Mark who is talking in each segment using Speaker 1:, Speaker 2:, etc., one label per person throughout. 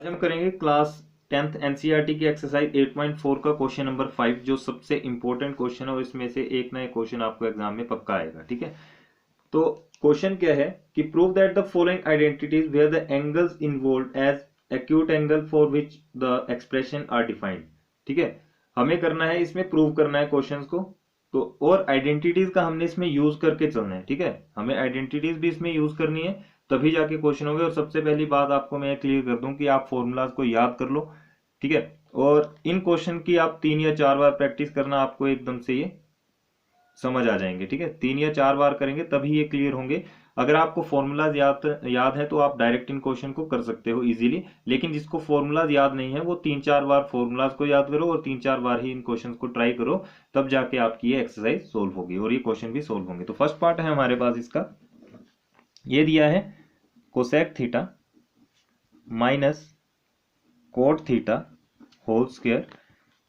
Speaker 1: आज हम करेंगे क्लास 10th एनसीईआरटी की एक्सरसाइज 8.4 का क्वेश्चन नंबर 5 जो सबसे इंपॉर्टेंट क्वेश्चन है और इसमें से एक ना एक क्वेश्चन आपको एग्जाम में पक्का आएगा। ठीक है, तो क्वेश्चन क्या है कि prove that the following identities where the angles involved as acute angle for which the expression are defined. ठीक है, हमें करना है इसमें प्रूव करना है क्वेश्चंस को, तो और आइडेंटिटीज का हमने इसमें यूज करके चलना है। ठीक है, हमें आइडेंटिटीज भी इसमें यूज करनी है तभी जाके क्वेश्चन होंगे। और सबसे पहली बात आपको मैं क्लियर कर दूं कि आप फॉर्मूलाज को याद कर लो। ठीक है, और इन क्वेश्चन की आप 3 या 4 बार प्रैक्टिस करना, आपको एकदम से ये समझ आ जाएंगे। ठीक है, 3 या 4 बार करेंगे तभी ये क्लियर होंगे। अगर आपको फॉर्मूलाज याद है तो आप डायरेक्ट इन क्वेश्चन को कर सकते हो इजीली, लेकिन जिसको फॉर्मूलाज याद नहीं है वो 3-4 बार फॉर्मूलाज को याद करो और 3-4 बार ही इन क्वेश्चन को ट्राई करो, तब जाके आपकी ये एक्सरसाइज सोल्व होगी और ये क्वेश्चन भी सोल्व होंगे। तो फर्स्ट पार्ट है हमारे पास इसका, ये दिया है cosec theta minus cot theta whole square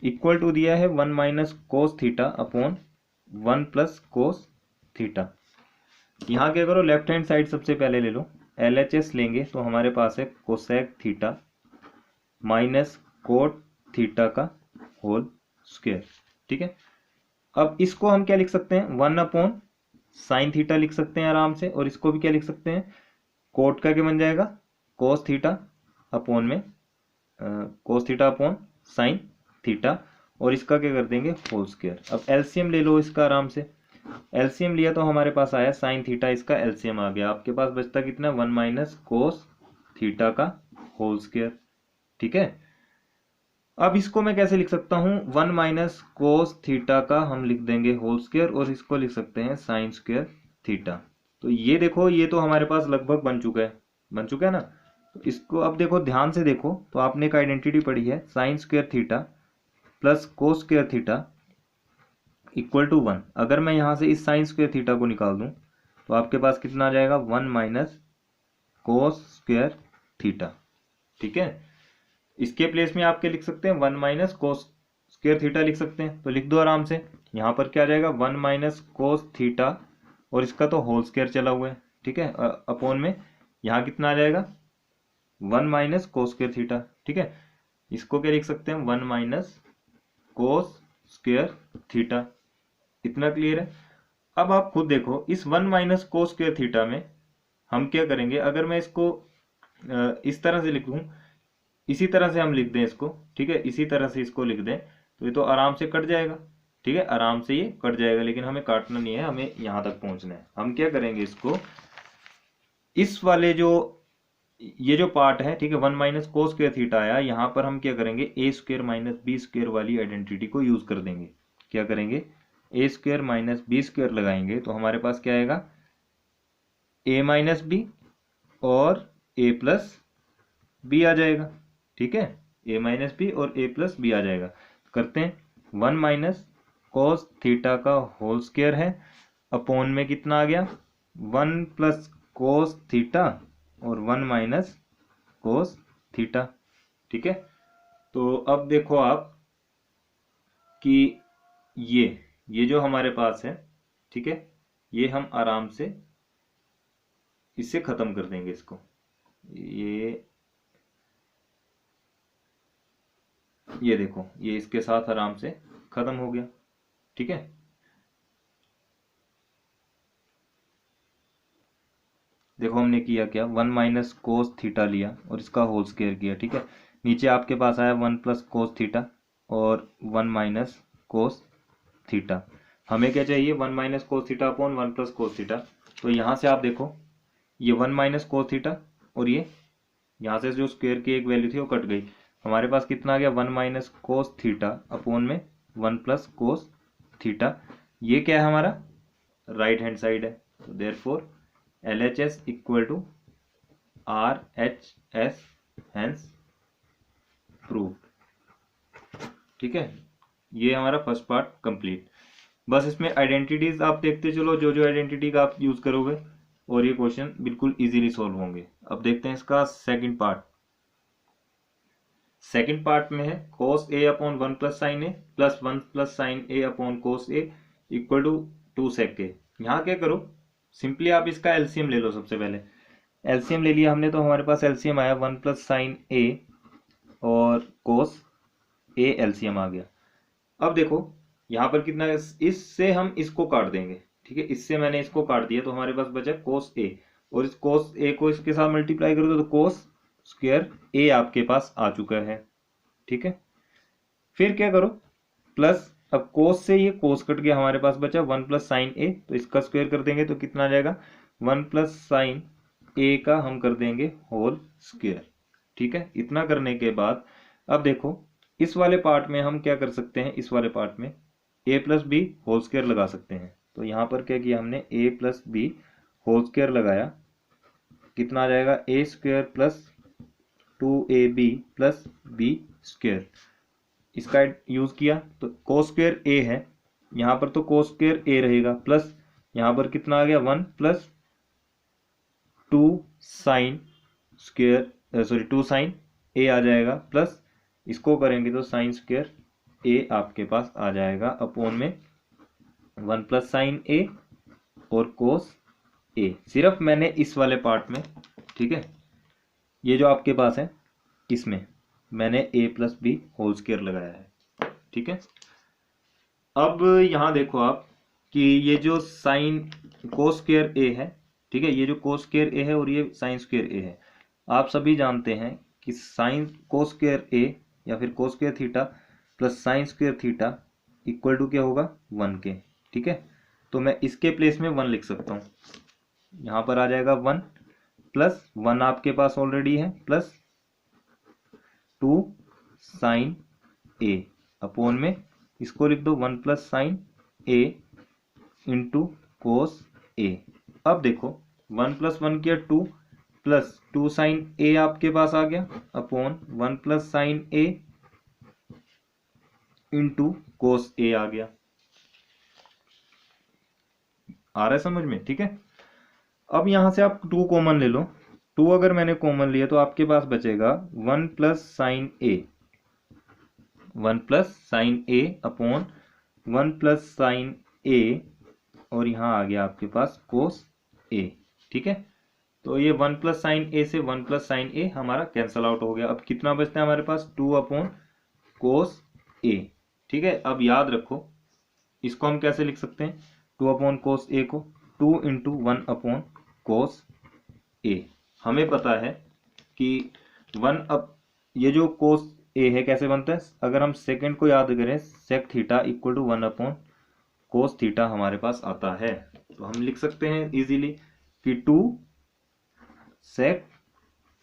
Speaker 1: equal to दिया है 1 minus cos theta upon 1 plus cos theta. यहाँ क्या करो, लेफ्ट हैंड साइड सबसे पहले ले लो, LHS लेंगे तो हमारे पास है cosec theta minus cot theta का होल स्क्वायर। ठीक है, अब इसको हम क्या लिख सकते हैं, 1 अपॉन साइन थीटा लिख सकते हैं आराम से, और इसको भी क्या लिख सकते हैं, कोट का क्या बन जाएगा, कोस थीटा अपॉन में कोस थीटा अपॉन साइन थीटा, और इसका क्या कर देंगे होल स्क्वायर। अब एलसीएम ले लो इसका आराम से, एलसीएम लिया तो हमारे पास आया साइन थीटा, इसका एलसीएम आ गया, आपके पास बचता कितना, 1 माइनस कोस थीटा का होल स्क्वायर। ठीक है, अब इसको मैं कैसे लिख सकता हूं, 1 माइनस कोस थीटा का हम लिख देंगे होल स्क्वायर और इसको लिख सकते हैं साइन स्क्वायर थीटा। तो ये देखो, ये तो हमारे पास लगभग बन चुका है ना। तो इसको अब देखो, ध्यान से देखो, तो आपने एक आइडेंटिटी पढ़ी है, sine square theta plus cos square theta equal to 1। अगर मैं यहां से इस साइन स्क्वायर थीटा को निकाल दूं तो आपके पास कितना आ जाएगा, 1 माइनस कोस स्क्वायर थीटा। ठीक है, इसके प्लेस में आप क्या लिख सकते हैं, 1 माइनस कोस स्क्वायर थीटा लिख सकते हैं, तो लिख दो आराम से। यहाँ पर क्या आ जाएगा, 1 माइनस कोस थीटा और इसका तो होल स्क्वायर चला हुआ है। ठीक है, अपॉन में यहाँ कितना आ जाएगा, 1 माइनस कोस स्क्वायर थीटा। ठीक है, इसको क्या लिख सकते हैं, 1 माइनस कोस स्क्वायर थीटा। इतना क्लियर है। अब आप खुद देखो, इस 1 माइनस कोस स्क्वायर थीटा में हम क्या करेंगे, अगर मैं इसको इस तरह से लिख दूं, इसी तरह से हम लिख दें इसको, ठीक है, इसी तरह से इसको लिख दें तो ये तो आराम से कट जाएगा। ठीक है, आराम से ये कट जाएगा, लेकिन हमें काटना नहीं है, हमें यहां तक पहुंचना है। हम क्या करेंगे, इसको इस वाले जो ये जो पार्ट है, ठीक है, 1 माइनस कोस स्क्वायर थीटा आया, यहां पर हम क्या करेंगे, ए स्क्वायर माइनस बी स्क्वायर वाली आइडेंटिटी को यूज कर देंगे। क्या करेंगे, ए स्क्वायर माइनस बी स्क्वायर लगाएंगे तो हमारे पास क्या आएगा, ए माइनस बी और ए प्लस बी आ जाएगा। ठीक है, ए माइनस बी और ए प्लस बी आ जाएगा। करते हैं, 1 माइनस कोस थीटा का होल स्क्वायर है, अपॉन में कितना आ गया, 1 प्लस कोस थीटा और 1 माइनस कोस थीटा। ठीक है, तो अब देखो आप कि ये जो हमारे पास है, ठीक है, ये हम आराम से इससे खत्म कर देंगे इसको, ये देखो, ये इसके साथ आराम से खत्म हो गया। ठीक है, देखो हमने किया क्या, 1 माइनस कोस थीटा लिया और इसका होल स्क्वायर किया। ठीक है, नीचे आपके पास आया 1 प्लस कोस थीटा और 1 माइनस कोस थीटा। हमें क्या चाहिए, 1 minus cos theta upon 1 plus cos theta. तो यहाँ से आप देखो, ये 1 माइनस कोस थीटा और ये यहाँ से जो स्क्वायर की एक वैल्यू थी वो कट गई, हमारे पास कितना आ गया, 1 माइनस कोस थीटा अपॉन में 1 प्लस कोस थीटा। ये क्या है, हमारा राइट हैंड साइड है, तो therefore LHS equal to RHS, hence prove. ठीक है, ये हमारा फर्स्ट पार्ट कंप्लीट। बस इसमें आइडेंटिटीज आप देखते चलो, जो जो आइडेंटिटी का आप यूज करोगे और ये क्वेश्चन बिल्कुल इजीली सॉल्व होंगे। अब देखते हैं इसका सेकंड पार्ट। सेकंड पार्ट में है cos a upon 1 plus sine A plus 1 plus sine A upon cos A equal to 2 sec A. यहाँ क्या करो, सिंपली आप इसका एलसीएम ले लो। सबसे पहले एलसीएम ले लिया हमने, तो हमारे पास एलसीएम आया 1 प्लस साइन ए और कोस ए एलसीएम आ गया। अब देखो यहाँ पर कितना है, इससे हम इसको काट देंगे, ठीक है, इससे मैंने इसको काट दिया तो हमारे पास बचा कोस ए, और इस कोस ए को इसके साथ मल्टीप्लाई कर दो तो कोस स्क्वायर ए आपके पास आ चुका है, ठीक है। फिर क्या करो, प्लस, अब कोस से ये कोस कट गया, हमारे पास बचा 1 प्लस साइन ए, तो इसका स्क्वायर कर देंगे तो कितना आ जाएगा 1 प्लस साइन ए का हम कर देंगे होल स्क्वायर, ठीक है। इतना करने के बाद अब देखो इस वाले पार्ट में हम क्या कर सकते हैं, इस वाले पार्ट में A plus B whole square लगा सकते हैं। तो यहाँ पर क्या किया हमने, A plus B whole square लगाया, कितना आ जाएगा A square plus 2ab plus B square, इसका यूज किया तो कोस स्क्वायर ए है, यहाँ पर तो कोस स्क्वायर ए रहेगा, प्लस यहाँ पर कितना आ गया 1 plus 2 sine square, sorry 2 sine A आ जाएगा, प्लस इसको करेंगे तो साइन स्क्वायर ए आपके पास आ जाएगा अपॉन में 1 प्लस साइन ए और कोस ए। सिर्फ मैंने इस वाले पार्ट में, ठीक है, ये जो आपके पास है इसमें मैंने ए प्लस बी होल स्क्वायर लगाया है, ठीक है। अब यहाँ देखो आप कि ये जो साइन कोस स्क्वायर ए है, ठीक है, ये जो कोस स्क्वायर ए है और ये साइन स्क्वायर ए है, आप सभी जानते हैं कि साइन कोस स्क्वायर ए या फिर cos square theta plus sine square theta equal to क्या होगा 1 के, ठीक है। तो मैं इसके प्लेस में 1 लिख सकता हूँ, यहाँ पर आ जाएगा 1 प्लस 1 आपके पास ऑलरेडी है, प्लस 2 साइन ए अपॉन में इसको लिख दो 1 प्लस साइन ए इंटू कोस ए। अब देखो 1 प्लस 1 किया 2 प्लस 2 साइन ए आपके पास आ गया अपॉन 1 प्लस साइन ए इंटू कोस ए आ गया, आ रहा है समझ में, ठीक है। अब यहां से आप 2 कॉमन ले लो, 2 अगर मैंने कॉमन लिया तो आपके पास बचेगा 1 plus sine A, 1 plus sine A upon 1 plus sine ए और यहाँ आ गया आपके पास कोस ए, ठीक है। तो ये 1 प्लस साइन ए से 1 प्लस साइन ए हमारा कैंसल आउट हो गया। अब कितना बचता है हमारे पास 2 अपॉन कोस ए, ठीक है। अब याद रखो इसको हम कैसे लिख सकते हैं, 2 अपॉन कोस ए को 2 इंटू 1 अपॉन कोस ए। हमें पता है कि 1 अब ये जो कोस ए है कैसे बनता है, अगर हम सेकंड को याद करें sec theta equal to 1 upon cos theta हमारे पास आता है, तो हम लिख सकते हैं इजीली कि 2 सेक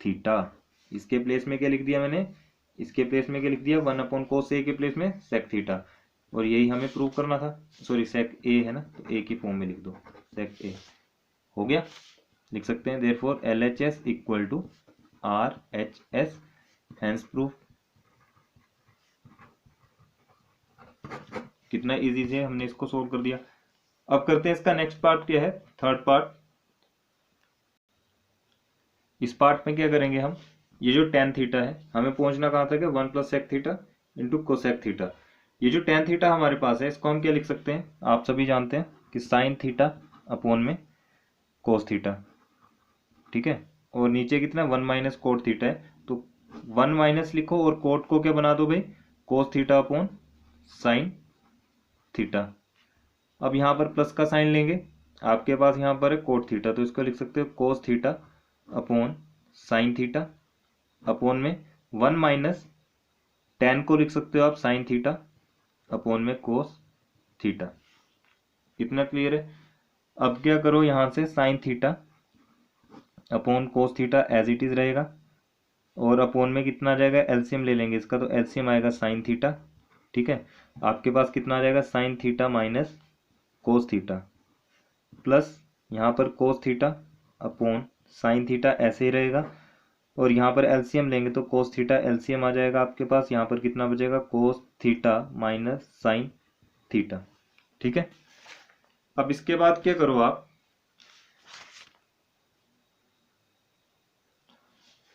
Speaker 1: थीटा, इसके प्लेस में क्या लिख दिया मैंने, इसके प्लेस में क्या लिख दिया 1 अपॉन कोस ए के प्लेस में सेक थीटा, और यही हमें प्रूव करना था, सॉरी सेक ए है ना, तो ए की फॉर्म में लिख दो सेक ए, हो गया। लिख सकते हैं therefore LHS equal to RHS, hence proof. कितना इजी से हमने इसको सोल्व कर दिया। अब करते हैं इसका नेक्स्ट पार्ट क्या है, थर्ड पार्ट। इस पार्ट में क्या करेंगे हम, ये जो tan थीटा है हमें पहुंचना कहाँ तक है 1 plus sec theta into cosec theta. ये जो tan थीटा हमारे पास है इसको हम क्या लिख सकते हैं, आप सभी जानते हैं कि साइन थीटा अपॉन में कोस थीटा, ठीक है। और नीचे कितना 1 माइनस कोट थीटा है, तो 1 माइनस लिखो और कोट को क्या बना दो भाई कोस थीटा अपॉन साइन थीटा। अब यहाँ पर प्लस का साइन लेंगे, आपके पास यहाँ पर है कोट थीटा, तो इसको लिख सकते हो कोस theta upon sine theta upon में 1 माइनस tan को लिख सकते हो आप साइन थीटा अपॉन में कोस थीटा। इतना क्लियर है। अब क्या करो यहाँ से sine theta upon cos theta as it is रहेगा, और अपॉन में कितना आ जाएगा एलसीएम ले लेंगे इसका, तो एलसीएम आएगा साइन थीटा, ठीक है। आपके पास कितना आ जाएगा sign theta minus cos theta, plus यहाँ पर कोस थीटा अपॉन साइन थीटा ऐसे ही रहेगा, और यहाँ पर एलसीएम लेंगे तो कोस थीटा एलसीएम आ जाएगा आपके पास, यहाँ पर कितना बचेगा cos theta minus sine theta, ठीक है। अब इसके बाद क्या करो आप,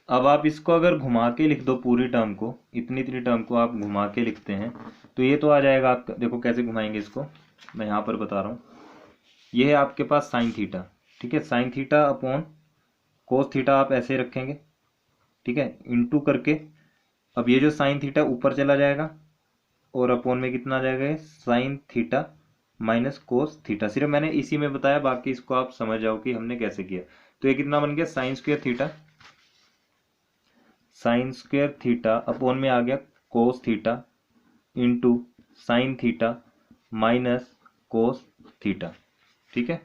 Speaker 1: अब आप इसको अगर घुमा के लिख दो पूरी टर्म को, इतनी इतनी टर्म को आप घुमा के लिखते हैं तो ये तो आ जाएगा आपका, देखो कैसे घुमाएंगे इसको मैं यहाँ पर बता रहा हूँ। ये है आपके पास साइन थीटा, ठीक है, sign theta upon cos theta आप ऐसे रखेंगे, ठीक है, इंटू करके अब ये जो साइन थीटा ऊपर चला जाएगा और अपॉन में कितना आ जाएगा, sign theta minus cos theta. सिर्फ मैंने इसी में बताया, बाकी इसको आप समझ जाओ कि हमने कैसे किया। तो ये कितना बन गया, sign square theta, sign square theta upon में आ गया cos theta into sine theta minus cos theta. ठीक है,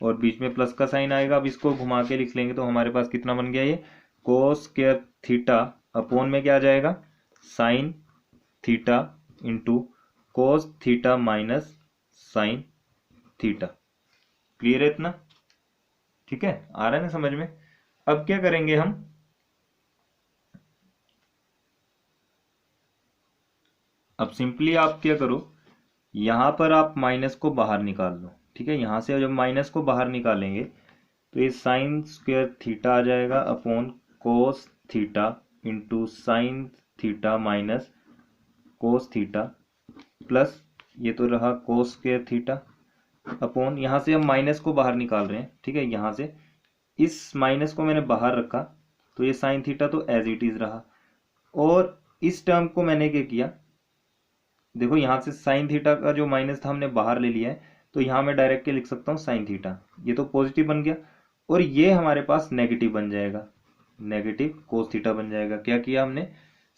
Speaker 1: और बीच में प्लस का साइन आएगा। अब इसको घुमा के लिख लेंगे तो हमारे पास कितना बन गया, ये कोस स्क्वायर थीटा अपॉन में क्या आ जाएगा, sine theta into cos theta minus sign theta. Clear है इतना? ठीक है, आ रहा है ना समझ में? अब क्या करेंगे हम, अब सिंपली आप क्या करो, यहां पर आप माइनस को बाहर निकाल लो। ठीक है, यहां से जब माइनस को बाहर निकालेंगे तो ये साइन स्क्वायर थीटा आ जाएगा upon cos theta into sine theta minus cos theta plus ये तो रहा कोस स्क्वायर थीटा अपॉन, यहाँ से हम माइनस को बाहर निकाल रहे हैं। ठीक है, यहाँ से इस माइनस को मैंने बाहर रखा तो ये साइन थीटा तो एज इट इज रहा, और इस टर्म को मैंने क्या किया, देखो यहाँ से साइन थीटा का जो माइनस था हमने बाहर ले लिया है, तो यहाँ मैं डायरेक्ट लिख सकता हूँ साइन थीटा, ये तो पॉजिटिव बन गया, और ये हमारे पास नेगेटिव बन जाएगा, नेगेटिव कोस थीटा बन जाएगा। क्या किया हमने,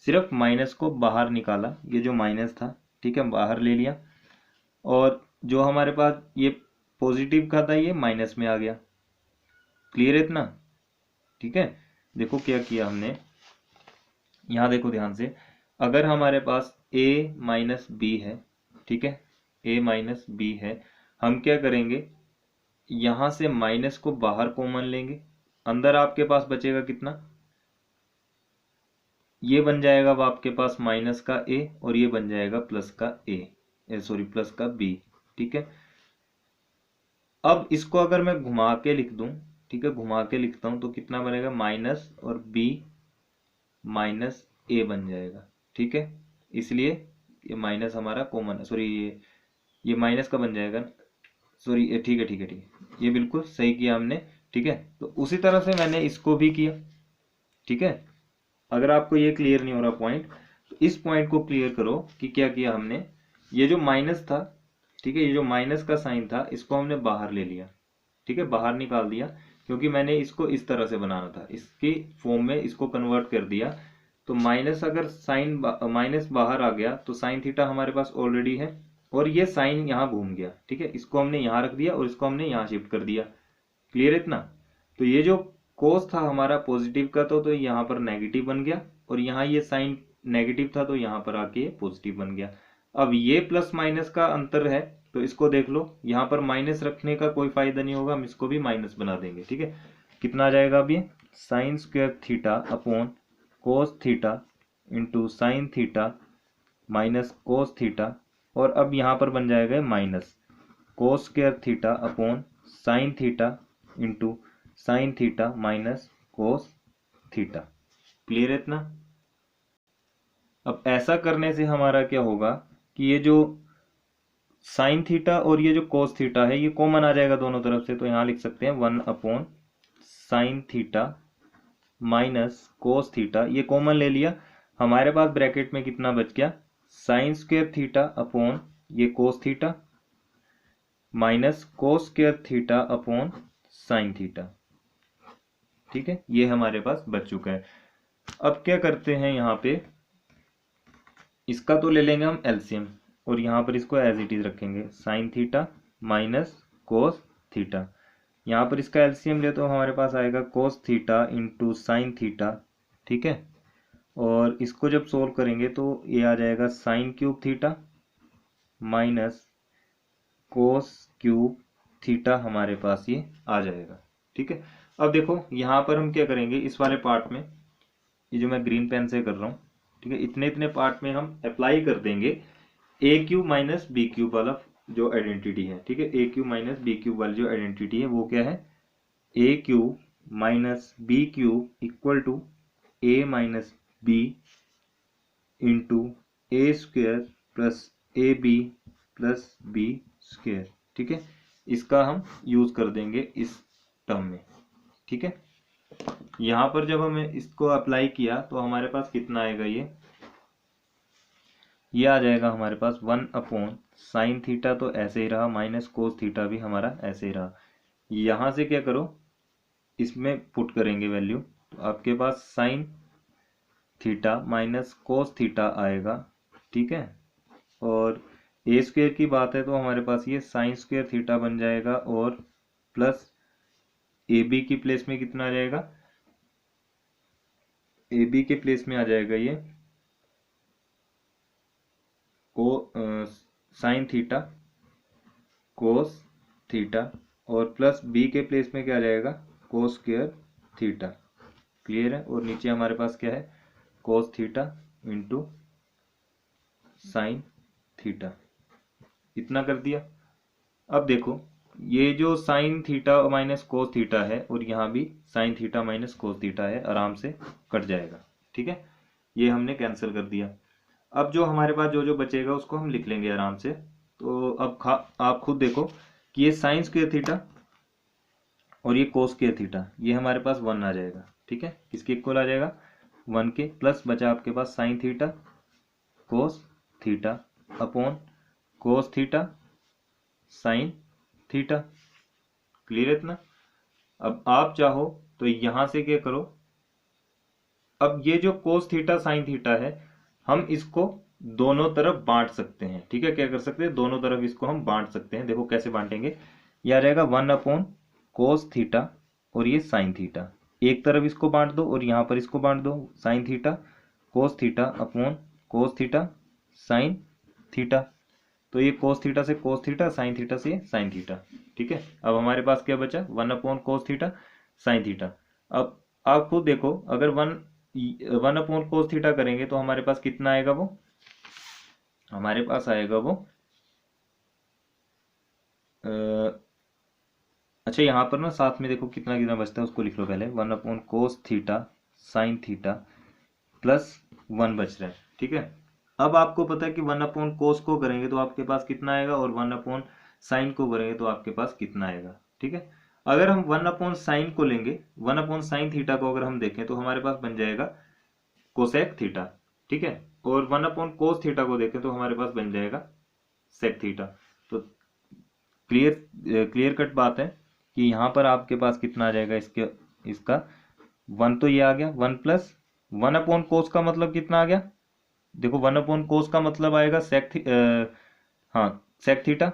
Speaker 1: सिर्फ माइनस को बाहर निकाला, ये जो माइनस था ठीक है बाहर ले लिया, और जो हमारे पास ये पॉजिटिव का था ये माइनस में आ गया। क्लियर है इतना? ठीक है, देखो क्या किया हमने, यहाँ देखो ध्यान से, अगर हमारे पास a माइनस बी है, ठीक है a माइनस बी है, हम क्या करेंगे, यहां से माइनस को बाहर कॉमन लेंगे, अंदर आपके पास बचेगा कितना, ये बन जाएगा अब आपके पास माइनस का a और ये बन जाएगा प्लस का प्लस का b। ठीक है, अब इसको अगर मैं घुमा के लिख दूं, ठीक है घुमा के लिखता हूं तो कितना बनेगा, माइनस और b माइनस a बन जाएगा। ठीक है, इसलिए ये माइनस हमारा कॉमन, सॉरी ये माइनस का बन जाएगा, सॉरी ठीक है ठीक है ठीक है, ये बिल्कुल सही किया हमने। ठीक है, तो उसी तरह से मैंने इसको भी किया। ठीक है, अगर आपको ये क्लियर नहीं हो रहा पॉइंट, तो इस पॉइंट को क्लियर करो कि क्या किया हमने, ये जो माइनस था, ठीक है ये जो माइनस का साइन था इसको हमने बाहर ले लिया। ठीक है, बाहर निकाल दिया, क्योंकि मैंने इसको इस तरह से बनाना था, इसकी फॉर्म में इसको कन्वर्ट कर दिया। तो माइनस, अगर साइन माइनस बाहर आ गया तो साइन थीटा हमारे पास ऑलरेडी है, और ये साइन यहाँ घूम गया। ठीक है, इसको हमने यहाँ रख दिया और इसको हमने यहाँ शिफ्ट कर दिया। क्लियर इतना? तो ये जो कोस था हमारा पॉजिटिव का तो यहाँ पर नेगेटिव बन गया, और यहाँ ये साइन नेगेटिव था तो यहाँ पर आके पॉजिटिव बन गया। अब ये प्लस माइनस का अंतर है, तो इसको देख लो, यहाँ पर माइनस रखने का कोई फायदा नहीं होगा, हम इसको भी माइनस बना देंगे। ठीक है, कितना आ जाएगा अब ये, sign square theta upon cos theta into sine theta minus cos theta, और अब यहाँ पर बन जाएगा minus cos square theta upon sine theta into sine theta minus cos theta. Clear है इतना? अब ऐसा करने से हमारा क्या होगा कि ये जो साइन थीटा और ये जो कोस थीटा है ये कॉमन आ जाएगा दोनों तरफ से, तो यहाँ लिख सकते हैं 1 upon sine theta minus cos theta, ये कॉमन ले लिया, हमारे पास ब्रैकेट में कितना बच गया, साइन स्क्वायर थीटा अपॉन ये कोस थीटा माइनस कोस square theta upon sine theta. ठीक है, ये हमारे पास बच चुका है। अब क्या करते हैं, यहाँ पे इसका तो ले लेंगे हम एलसीएम, और यहाँ पर इसको एज इट इज रखेंगे, sign theta minus cos theta, यहाँ पर इसका एलसीएम ले तो हमारे पास आएगा cos theta into sine theta. ठीक है, और इसको जब सोल्व करेंगे तो ये आ जाएगा sine cube theta minus cos cube theta, हमारे पास ये आ जाएगा। ठीक है, अब देखो यहाँ पर हम क्या करेंगे, इस वाले पार्ट में, ये जो मैं ग्रीन पेन से कर रहा हूँ, ठीक है इतने इतने पार्ट में हम अप्लाई कर देंगे A cube minus B cube वाला जो आइडेंटिटी है। ठीक है, A cube minus B cube वाली जो आइडेंटिटी है वो क्या है, A cube minus B cube equal to A minus B into A square plus A B plus B square. ठीक है, इसका हम यूज कर देंगे इस टर्म में। ठीक है, यहाँ पर जब हमें इसको अप्लाई किया तो हमारे पास कितना आएगा, ये आ जाएगा हमारे पास 1/sin थीटा, तो ऐसे ही रहा, माइनस कोस थीटा भी हमारा ऐसे ही रहा। यहाँ से क्या करो, इसमें पुट करेंगे वैल्यू, तो आपके पास sine theta minus cos theta आएगा, ठीक है। और ए स्क्वेयर की बात है तो हमारे पास ये साइन स्क्वेयर थीटा बन जाएगा, और प्लस ए बी की प्लेस में कितना आ जाएगा, ए बी के प्लेस में आ जाएगा ये को साइन थीटा कोस थीटा, और प्लस बी के प्लेस में क्या आ जाएगा, कोस स्क्वेयर थीटा। क्लियर है। और नीचे हमारे पास क्या है, cos theta into sine theta, इतना कर दिया। अब देखो ये जो sign theta minus cos theta है, और यहाँ भी sign theta minus cos theta है, आराम से कट जाएगा, ठीक है। ये हमने कैंसिल कर दिया। अब जो हमारे पास जो जो बचेगा उसको हम लिख लेंगे आराम से। तो अब आप खुद देखो कि ये साइन स्क्वेयर थीटा और ये कोस स्क्वेयर थीटा, ये हमारे पास 1 आ जाएगा, ठीक है। किसके इक्वल आ जाएगा, 1 के। प्लस बचा आपके पास sine theta cos theta upon cos theta sine theta. Clear है इतना। अब आप चाहो तो यहां से क्या करो, अब ये जो कोस थीटा साइन थीटा है, हम इसको दोनों तरफ बांट सकते हैं, ठीक है। क्या कर सकते हैं, दोनों तरफ इसको हम बांट सकते हैं। देखो कैसे बांटेंगे, यह आ जाएगा 1/कोस थीटा और ये साइन थीटा। एक तरफ इसको बांट दो और यहाँ पर इसको बांट दो, sign theta cos theta upon cos theta sine theta. तो ये कोस थीटा से कोस थीटा, साइन थीटा से साइन थीटा, ठीक है। अब हमारे पास क्या बचा, 1/कोस थीटा साइन थीटा। अब आप खुद देखो, अगर 1/कोस थीटा करेंगे तो हमारे पास कितना आएगा, वो हमारे पास आएगा वो अच्छा यहाँ पर ना साथ में देखो कितना कितना बचता है, उसको लिख लो पहले। 1/कोस थीटा साइन थीटा प्लस 1 बच रहा है, ठीक है। अब आपको पता है कि 1/कोस को करेंगे तो आपके पास कितना आएगा, और 1/साइन को करेंगे तो आपके पास कितना आएगा, ठीक है। अगर हम 1/साइन को लेंगे, 1/साइन थीटा को अगर हम देखें तो हमारे पास बन जाएगा कोसेक थीटा, ठीक है। और 1/कोस थीटा को देखें तो हमारे पास बन जाएगा सेक थीटा। तो क्लियर कट बात है कि यहाँ पर आपके पास कितना आ जाएगा, इसका 1 तो ये आ गया, 1 प्लस 1/कोस का मतलब कितना आ गया, देखो 1/कोस का मतलब आएगा हाँ सेक थीटा,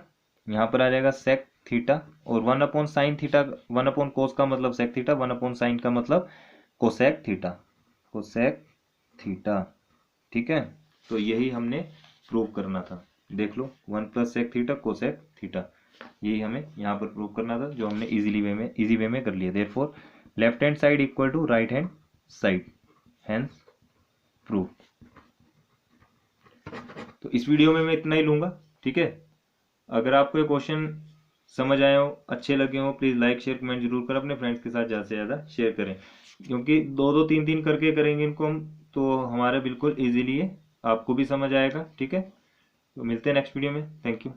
Speaker 1: यहाँ पर आ जाएगा सेक थीटा। और 1/साइन थीटा, 1/कोस का मतलब सेक थीटा, 1/साइन का मतलब कोसेक थीटा, कोसेक थीटा, ठीक है। तो यही हमने प्रूव करना था। देख लो 1 plus sec theta cosec theta, यही हमें यहाँ पर प्रूव करना था, जो हमने इजी वे में कर लिया। Therefore left hand side equal to right hand side, hence prove. तो इस वीडियो में मैं इतना ही लूंगा, ठीक है। अगर आपको ये क्वेश्चन समझ आए हो, अच्छे लगे हो, प्लीज़ लाइक शेयर कमेंट जरूर कर, अपने फ्रेंड्स के साथ ज़्यादा से ज़्यादा शेयर करें, क्योंकि 2-2 3-3 करके करेंगे इनको हम, तो हमारा बिल्कुल इजीली आपको भी समझ आएगा, ठीक है। तो मिलते हैं नेक्स्ट वीडियो में। Thank you.